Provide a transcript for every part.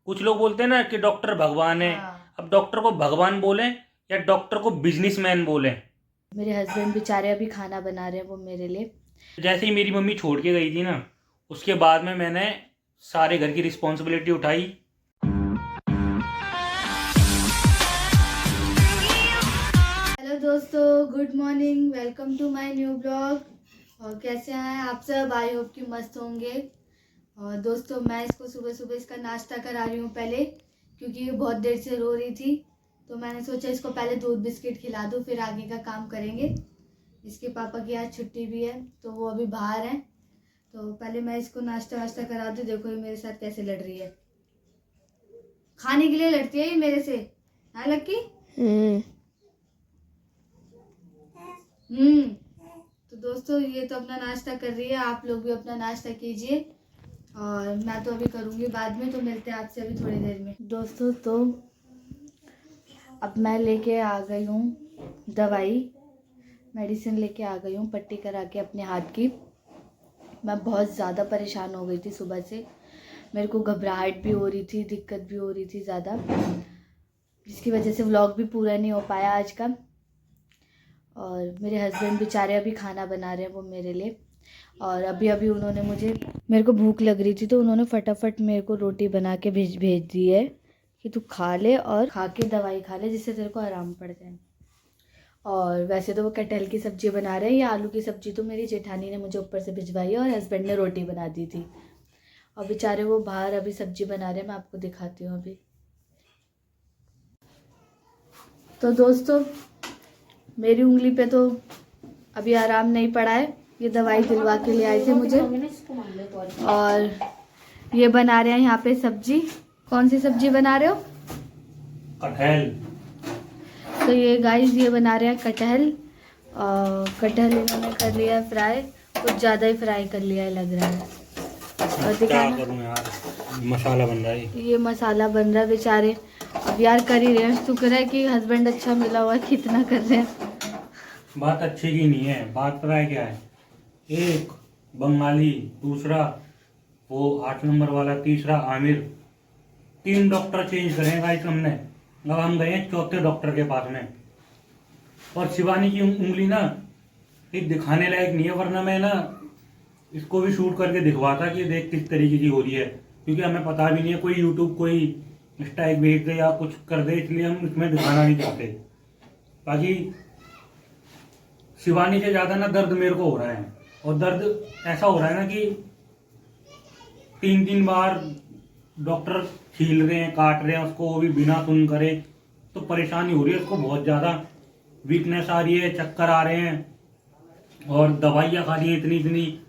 कुछ लोग बोलते हैं ना कि डॉक्टर भगवान है। हाँ। अब डॉक्टर को भगवान बोलें या डॉक्टर को बिजनेसमैन बोलें। मेरे हस्बैंड बेचारे अभी खाना बना रहे हैं वो मेरे लिए। जैसे ही मेरी मम्मी छोड़ के गई थी ना, उसके बाद में मैंने सारे घर की रिस्पॉन्सिबिलिटी उठाई। हेलो दोस्तों, good morning, welcome to my new blog. और कैसे हैं आप सब? आई होप कि मस्त होंगे। और दोस्तों, मैं इसको सुबह सुबह इसका नाश्ता करा रही हूँ पहले, क्योंकि ये बहुत देर से रो रही थी। तो मैंने सोचा इसको पहले दूध बिस्किट खिला दूँ, फिर आगे का काम करेंगे। इसके पापा की आज छुट्टी भी है तो वो अभी बाहर हैं। तो पहले मैं इसको नाश्ता वाश्ता करा दूँ। देखो ये मेरे साथ कैसे लड़ रही है, खाने के लिए लड़ती है ये मेरे से। हाँ लक्की। तो दोस्तों, ये तो अपना नाश्ता कर रही है, आप लोग भी अपना नाश्ता कीजिए। और मैं तो अभी करूँगी बाद में, तो मिलते हैं आपसे अभी थोड़ी देर में। दोस्तों, तो अब मैं लेके आ गई हूँ दवाई, मेडिसिन लेके आ गई हूँ, पट्टी करा के अपने हाथ की। मैं बहुत ज़्यादा परेशान हो गई थी सुबह से। मेरे को घबराहट भी हो रही थी, दिक्कत भी हो रही थी ज़्यादा, जिसकी वजह से व्लॉग भी पूरा नहीं हो पाया आज का। और मेरे हस्बैंड बेचारे अभी खाना बना रहे हैं वो मेरे लिए। और अभी अभी उन्होंने मेरे को भूख लग रही थी तो उन्होंने फटाफट मेरे को रोटी बना के भेज दी है कि तू खा ले और खा के दवाई खा ले, जिससे तेरे को आराम पड़ जाए। और वैसे तो वो कटहल की सब्ज़ी बना रहे हैं, या आलू की सब्ज़ी तो मेरी जेठानी ने मुझे ऊपर से भिजवाई है, और हस्बैंड ने रोटी बना दी थी। और बेचारे वो बाहर अभी सब्ज़ी बना रहे हैं, मैं आपको दिखाती हूँ अभी। तो दोस्तों, मेरी उंगली पे तो अभी आराम नहीं पड़ा है, ये दवाई दिलवा के ले आए थे मुझे। और ये बना रहे हैं यहाँ पे सब्जी। कौन सी सब्जी बना रहे हो? कटहल। तो ये गाइस, ये बना रहे हैं कटहल। कटहल इन्होंने कर लिया है फ्राई, कुछ ज़्यादा ही फ्राई कर लिया है लग रहा है। और क्या करूं यार, मसाला बन रहा है। ये मसाला बन रहा है बेचारे। अब यार कर ही रहे हैं, शुक्र है कि हस्बैंड अच्छा मिला हुआ है, कितना कर रहे हैं। बात अच्छी की नहीं है, बात पता है क्या है। एक बंगाली, दूसरा वो 8 नंबर वाला, तीसरा आमिर। 3 डॉक्टर चेंज करेगा इस हमने। अब हम गए चौथे डॉक्टर के पास में। और शिवानी की उंगली ना ये दिखाने लायक नहीं है, वरना मैं ना इसको भी शूट करके दिखवाता कि देख किस तरीके की हो रही है। क्योंकि हमें पता भी नहीं है, कोई यूट्यूब कोई स्ट्राइक भेज दे या कुछ कर दे, इसलिए हम इसमें दिखाना नहीं चाहते। बाकी शिवानी से ज्यादा ना दर्द मेरे को हो रहा है। और दर्द ऐसा हो रहा है ना कि 3 बार डॉक्टर छील रहे हैं, काट रहे हैं उसको, वो भी बिना सुन करे। तो परेशानी हो रही है उसको बहुत ज्यादा। वीकनेस आ रही है, चक्कर आ रहे हैं, और दवाइयाँ खा रही है इतनी इतनी।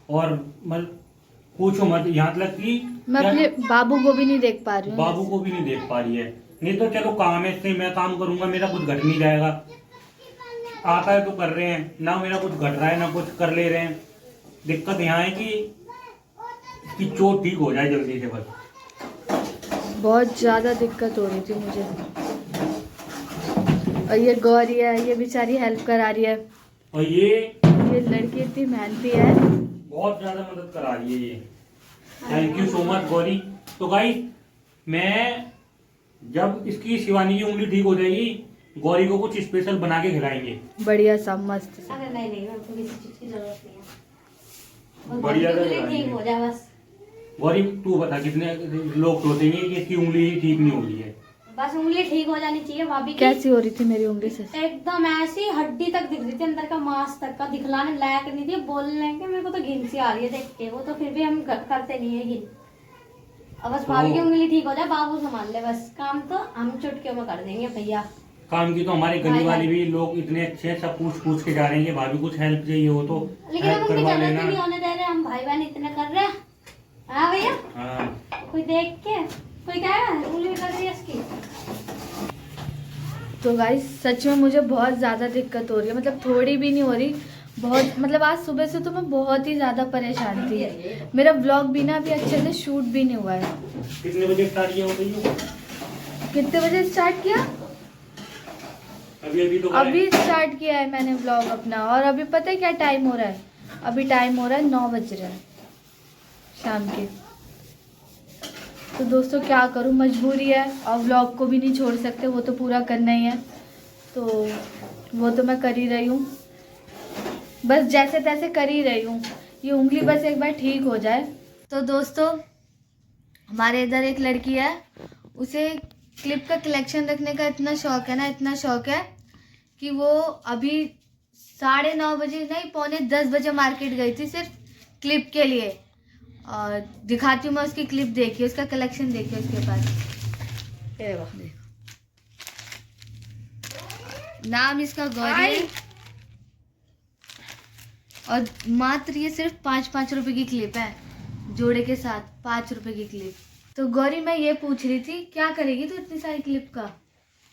और पूछो मत, यहाँ तक कि मैं अपने बाबू को भी नहीं देख पा रही हूँ। बाबू को भी नहीं देख पा रही है। नहीं तो चलो काम है, इससे मैं काम करूंगा, मेरा कुछ घट नहीं जाएगा। आता है तो कर रहे हैं ना, मेरा कुछ घट रहा है ना कुछ कर ले रहे हैं। दिक्कत यहाँ है कि इसकी चोट ठीक हो जाए जल्दी से बस। बहुत ज़्यादा दिक्कत हो रही थी मुझे। और ये गौरी है, ये बेचारी हेल्प करा रही है। और ये लड़की इतनी मेहनती है, बहुत ज्यादा मदद करा रही है ये। Thank you so much Gauri. तो गाइस, मैं जब इसकी शिवानी की उंगली ठीक हो जाएगी, गौरी को कुछ स्पेशल बना के खिलाएंगे, बढ़िया सा मस्त। अरे नहीं, हमको किसी चीज की जरूरत नहीं है, बढ़िया सा ठीक खिलाएंगे। हो जाए बस। गौरी तू बता, कितने लोग सोचेंगे कि इसकी उंगली ही ठीक नहीं हो रही है। बस उंगली ठीक हो जानी चाहिए भाभी की। कैसी हो रही थी मेरी उंगली से? एकदम ऐसी हड्डी तक दिख रही थी, अंदर का मांस तक का दिखलाने लायक नहीं थी। बोलने के मेरे को तो घिन सी आ रही है देख के, वो तो फिर भी हम करते नहीं है घिन। अब बस भाभी की उंगली ठीक हो जाए, बाबू संभाल ले बस। काम तो हम चुटकियों में कर देंगे भैया। काम की तो हमारे गली वाले भी लोग इतने अच्छे हैं, सब पूछ के जा रहे हैं कि भाभी कुछ हेल्प चाहिए हो तो लेकिन हम हेल्प उनकी करवा जरूरत लेना। ही नहीं होने दे रहे, हम भाई बहन इतने कर रहे हैं। हाँ भैया, हाँ। कोई देख के कोई कहेगा उंगली कर रही है इसकी। तो गाइस, सच में मुझे बहुत ज़्यादा दिक्कत हो रही है, मतलब थोड़ी भी नहीं हो रही, बहुत। मतलब आज सुबह से तो मैं बहुत ही ज़्यादा परेशान थी। मेरा व्लॉग भी ना अभी अच्छे से शूट भी नहीं हुआ है। कितने बजे स्टार्ट किया हो गई? कितने बजे स्टार्ट किया? अभी स्टार्ट किया है मैंने व्लॉग अपना। और अभी पता है क्या टाइम हो रहा है? अभी टाइम हो रहा है 9 बज रहे हैं शाम के। तो दोस्तों क्या करूँ, मजबूरी है और व्लॉग को भी नहीं छोड़ सकते, वो तो पूरा करना ही है। तो वो तो मैं कर ही रही हूँ, बस जैसे तैसे कर ही रही हूँ। ये उंगली बस एक बार ठीक हो जाए। तो दोस्तों हमारे इधर एक लड़की है, उसे क्लिप का कलेक्शन रखने का इतना शौक है ना, इतना शौक है कि वो अभी 9:30 बजे नहीं 9:45 मार्केट गई थी सिर्फ क्लिप के लिए। और दिखाती हूँ मैं उसकी क्लिप, देखिए उसका कलेक्शन, देखिए उसके पास। ये देखो। नाम इसका गौरी है और मात्र ये सिर्फ 5-5 रुपए की क्लिप है, जोड़े के साथ 5 रुपए की क्लिप। तो गौरी मैं ये पूछ रही थी क्या करेगी तू इतनी सारी क्लिप का?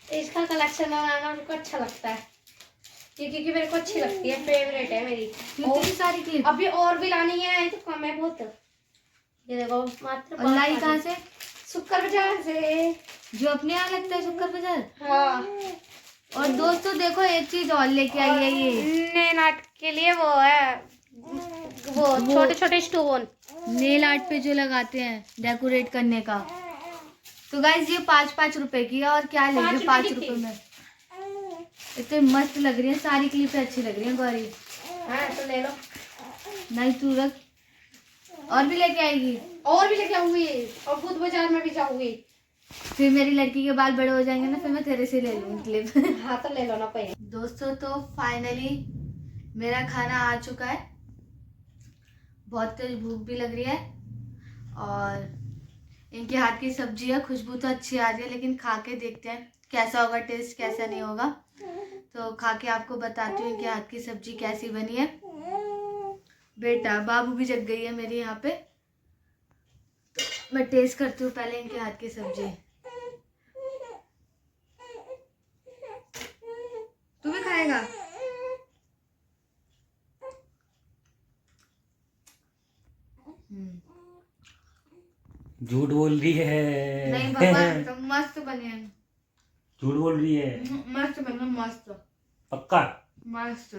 इसका कलेक्शन बनाना उनको अच्छा लगता है, क्योंकि मेरे को अच्छी लगती है, फेवरेट है मेरी। इतनी सारी क्लिप अभी और भी लानी है, तो कम है बहुत। ये देखो मात्र और लाई कहाँ से? शुक्र बाजार से, जो अपने यहाँ लगता है शुक्र बाजार। हाँ। और दोस्तों देखो एक चीज और लेके आई है, ये नेल आर्ट के लिए वो है, वो छोटे छोटे स्टोन, नेल आर्ट पे जो लगाते हैं डेकोरेट करने का। तो गाइज ये 5-5 रुपए की है और क्या लेंगे 5 रुपए में। इतने मस्त लग रही है सारी क्लिपें, अच्छी लग रही है गौरी। हाँ तो ले लो। नहीं तू रख, और भी लेके आएगी? और भी लेके आऊंगी, और बुध बाजार में भी जाऊंगी। फिर मेरी लड़की के बाल बड़े हो जाएंगे ना, फिर मैं तेरे से ले लूंगी क्लिप। हाँ तो ले लो ना कोई। दोस्तों तो फाइनली मेरा खाना आ चुका है, बहुत तेज भूख भी लग रही है और इनके हाथ की सब्जी है, खुशबू तो अच्छी आ रही है, लेकिन खा के देखते हैं कैसा होगा, टेस्ट कैसा नहीं होगा। तो खा के आपको बताती हूँ इनके हाथ की सब्जी कैसी बनी है। बेटा बाबू भी जग गई है मेरी यहाँ पे, तो मैं टेस्ट करती हूँ पहले इनके हाथ की सब्जी। तू भी खाएगा? झूठ बोल रही है। नहीं भगवान तो मस्त बने हैं। झूठ बोल रही है। मस्त बने, मस्त पक्का? मस्त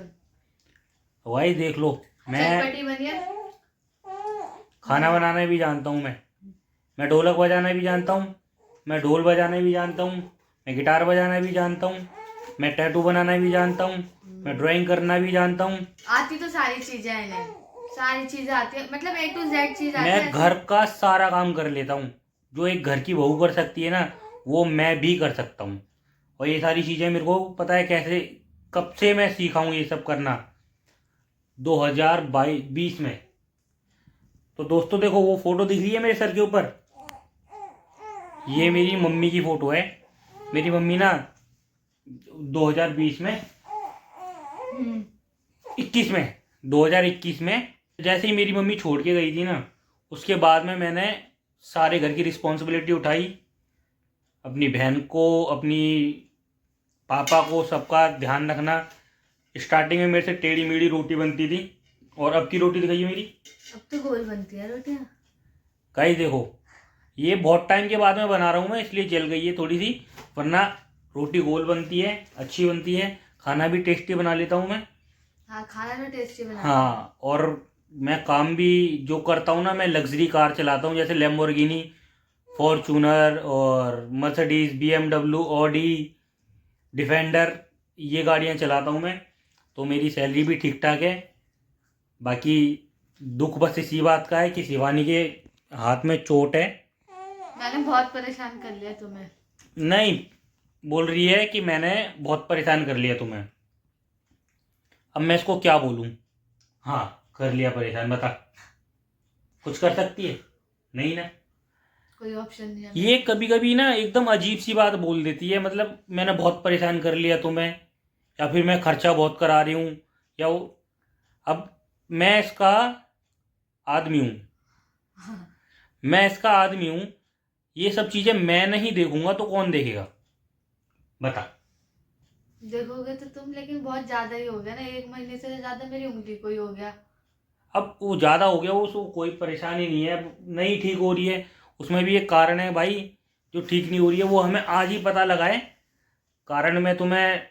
भाई देख लो, मैं चटपटी बनी है। खाना बनाना भी जानता हूँ, मैं ढोलक बजाना भी जानता हूँ, मैं ढोल बजाना भी जानता हूँ, मैं गिटार बजाना भी जानता हूँ, मैं टैटू बनाना भी जानता हूँ, मैं ड्राइंग करना भी जानता हूँ। आती तो सारी चीजें हैं इन्हें, सारी चीजें आती है, मतलब A to Z चीज आती मैं है। घर का सारा काम कर लेता हूँ, जो एक घर की बहू कर सकती है ना, वो मैं भी कर सकता हूँ। और ये सारी चीज़ें मेरे को पता है कैसे, कब से मैं सीखा हूँ ये सब करना, 2020 में। तो दोस्तों देखो वो फोटो दिख रही है मेरे सर के ऊपर, ये मेरी मम्मी की फोटो है। मेरी मम्मी ना 2020 में 2021 में जैसे ही मेरी मम्मी छोड़ के गई थी ना, उसके बाद में मैंने सारे घर की रिस्पॉन्सिबिलिटी उठाई, अपनी बहन को, अपनी पापा को, सबका ध्यान रखना। स्टार्टिंग में मेरे से टेढ़ी मेढ़ी रोटी बनती थी, और अब की रोटी दिखाइए मेरी, अब तो गोल बनती है रोटियां। गाइस देखो, ये बहुत टाइम के बाद में बना रहा हूँ मैं, इसलिए जल गई है थोड़ी सी, वरना रोटी गोल बनती है, अच्छी बनती है। खाना भी टेस्टी बना लेता हूँ मैं। हाँ खाना तो टेस्टी बना। हाँ, और मैं काम भी जो करता हूँ ना, मैं लग्जरी कार चलाता हूँ, जैसे लैम्बोर्गिनी, फॉर्चूनर और मर्सिडीज, BMW, ऑडी, डिफेंडर, ये गाड़ियाँ चलाता हूँ मैं। तो मेरी सैलरी भी ठीक ठाक है। बाकी दुख बस इसी बात का है कि शिवानी के हाथ में चोट है। मैंने बहुत परेशान कर लिया तुम्हें। नहीं, बोल रही है कि मैंने बहुत परेशान कर लिया तुम्हें। अब मैं इसको क्या बोलूं? हाँ कर लिया परेशान, बता कुछ कर सकती है? नहीं ना, कोई ऑप्शन नहीं है। ये कभी कभी ना एकदम अजीब सी बात बोल देती है, मतलब मैंने बहुत परेशान कर लिया तुम्हें, या फिर मैं खर्चा बहुत करा रही हूँ, या वो, अब मैं इसका आदमी हूँ, मैं इसका आदमी हूँ, ये सब चीज़ें मैं नहीं देखूंगा तो कौन देखेगा? बता। देखोगे तो तुम, लेकिन बहुत ज्यादा ही हो गया ना, 1 महीने से ज्यादा मेरी उंगली को ही हो गया। अब वो ज़्यादा हो गया, उसको कोई परेशानी नहीं है, अब नहीं ठीक हो रही है, उसमें भी एक कारण है भाई, जो ठीक नहीं हो रही है वो हमें आज ही पता लगा है। कारण मैं तुम्हें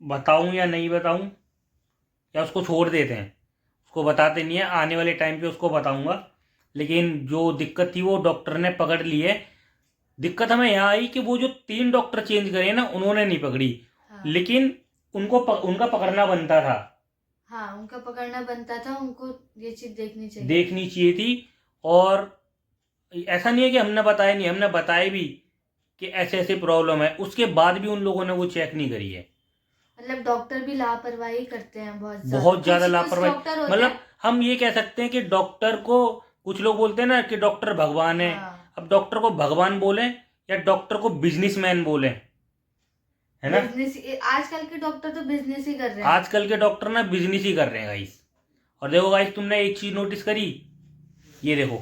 बताऊं या नहीं बताऊं, या उसको छोड़ देते हैं? उसको बताते नहीं है, आने वाले टाइम पे उसको बताऊंगा। लेकिन जो दिक्कत थी वो डॉक्टर ने पकड़ ली है। दिक्कत हमें यहाँ आई कि वो जो 3 डॉक्टर चेंज करे ना, उन्होंने नहीं पकड़ी। हाँ। लेकिन उनका पकड़ना बनता था। हाँ, उनका पकड़ना बनता था, उनको ये चीज देखनी चाहिए थी। और ऐसा नहीं है कि हमने बताया नहीं, हमने बताया भी कि ऐसे ऐसे प्रॉब्लम है, उसके बाद भी उन लोगों ने वो चेक नहीं करी है। मतलब डॉक्टर भी लापरवाही करते हैं बहुत ज्यादा लापरवाही। मतलब मतलब हम ये कह सकते हैं कि डॉक्टर को, कुछ लोग बोलते हैं ना कि डॉक्टर भगवान है। हाँ। अब डॉक्टर को भगवान बोले या डॉक्टर को बिजनेसमैन बोले, है ना। आजकल के डॉक्टर तो बिजनेस ही कर रहे हैं। आजकल के डॉक्टर ना बिजनेस ही कर रहे हैं गाइस। और देखो गाइस, तुमने एक चीज नोटिस करी, ये देखो,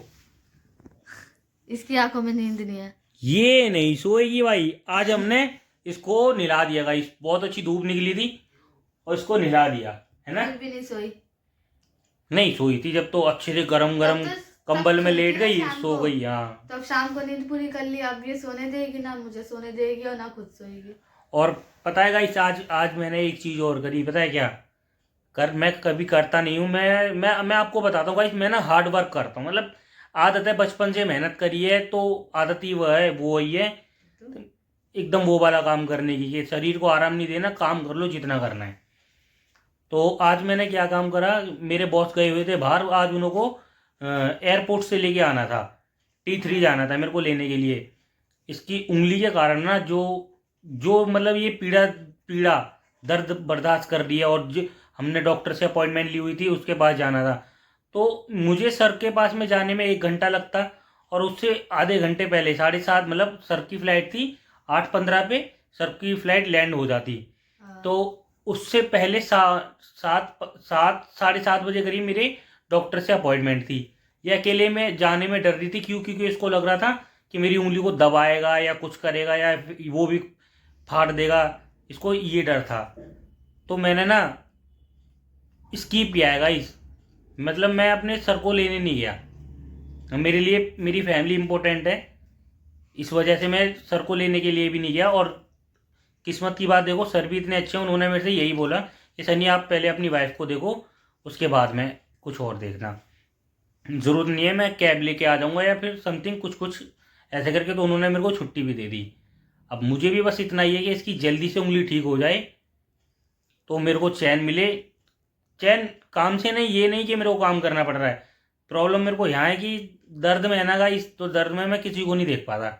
इसकी आंखों में नींद नहीं है। ये नहीं सोएगी भाई। आज हमने इसको निला दिया गाइस, बहुत अच्छी धूप निकली थी और इसको निला दिया, है ना। फिर भी नहीं सोई। नहीं सोई थी, जब तो अच्छे से गरम गरम कंबल में लेट गई, सो गई। हाँ, तब शाम को नींद पूरी कर ली। अब ये सोने देगी ना, मुझे सोने देगी और ना खुद सोएगी। और पता है गाइस, आज मैंने एक चीज और करी, पता है क्या मैं कभी करता नहीं हूँ। मैं आपको बताता हूँ गाइस, मैं ना हार्ड वर्क करता हूँ। मतलब आदत है, बचपन से मेहनत करी है, तो आदत ही वो ही है एकदम वो वाला काम करने की, कि शरीर को आराम नहीं देना, काम कर लो जितना करना है। तो आज मैंने क्या काम करा, मेरे बॉस गए हुए थे बाहर, आज उनको एयरपोर्ट से लेके आना था, T3 जाना था मेरे को लेने के लिए। इसकी उंगली के कारण ना जो जो मतलब ये पीड़ा दर्द बर्दाश्त कर रही है। और हमने डॉक्टर से अपॉइंटमेंट ली हुई थी, उसके पास जाना था। तो मुझे सर के पास में जाने में 1 घंटा लगता, और उससे आधे घंटे पहले 7:30, मतलब सर की फ्लाइट थी 8:15 पे, सर की फ्लाइट लैंड हो जाती। तो उससे पहले 7:30 बजे करीब मेरे डॉक्टर से अपॉइंटमेंट थी। ये अकेले में जाने में डर रही थी, क्योंकि इसको लग रहा था कि मेरी उंगली को दबाएगा या कुछ करेगा या वो भी फाड़ देगा, इसको ये डर था। तो मैंने ना स्किप किया है गाइस। मतलब मैं अपने सर को लेने नहीं गया, मेरे लिए मेरी फैमिली इंपॉर्टेंट है, इस वजह से मैं सर को लेने के लिए भी नहीं गया। और किस्मत की बात देखो, सर भी इतने अच्छे हैं, उन्होंने मेरे से यही बोला कि सनी आप पहले अपनी वाइफ को देखो, उसके बाद में कुछ और देखना, ज़रूरत नहीं है मैं कैब लेके आ जाऊँगा या फिर समथिंग कुछ ऐसे करके। तो उन्होंने मेरे को छुट्टी भी दे दी। अब मुझे भी बस इतना ही है कि इसकी जल्दी से उंगली ठीक हो जाए, तो मेरे को चैन मिले। चैन काम से नहीं, ये नहीं कि मेरे को काम करना पड़ रहा है। प्रॉब्लम मेरे को यहाँ है कि दर्द में है ना गाइस, तो दर्द में मैं किसी को नहीं देख पाता।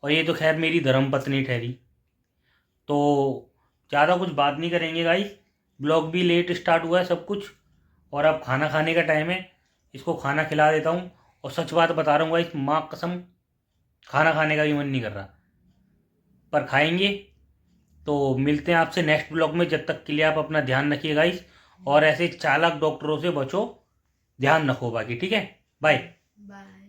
और ये तो खैर मेरी धर्म पत्नी ठहरी। तो ज़्यादा कुछ बात नहीं करेंगे गाइस, ब्लॉग भी लेट स्टार्ट हुआ है सब कुछ, और अब खाना खाने का टाइम है, इसको खाना खिला देता हूँ। और सच बात बता रहा हूँ गाइस, माँ कसम खाना खाने का भी मन नहीं कर रहा, पर खाएंगे। तो मिलते हैं आपसे नेक्स्ट ब्लॉग में, जब तक के लिए आप अपना ध्यान रखिए गाइस, और ऐसे चालाक डॉक्टरों से बचो, ध्यान रखो बाकी, ठीक है। बाय। बाय।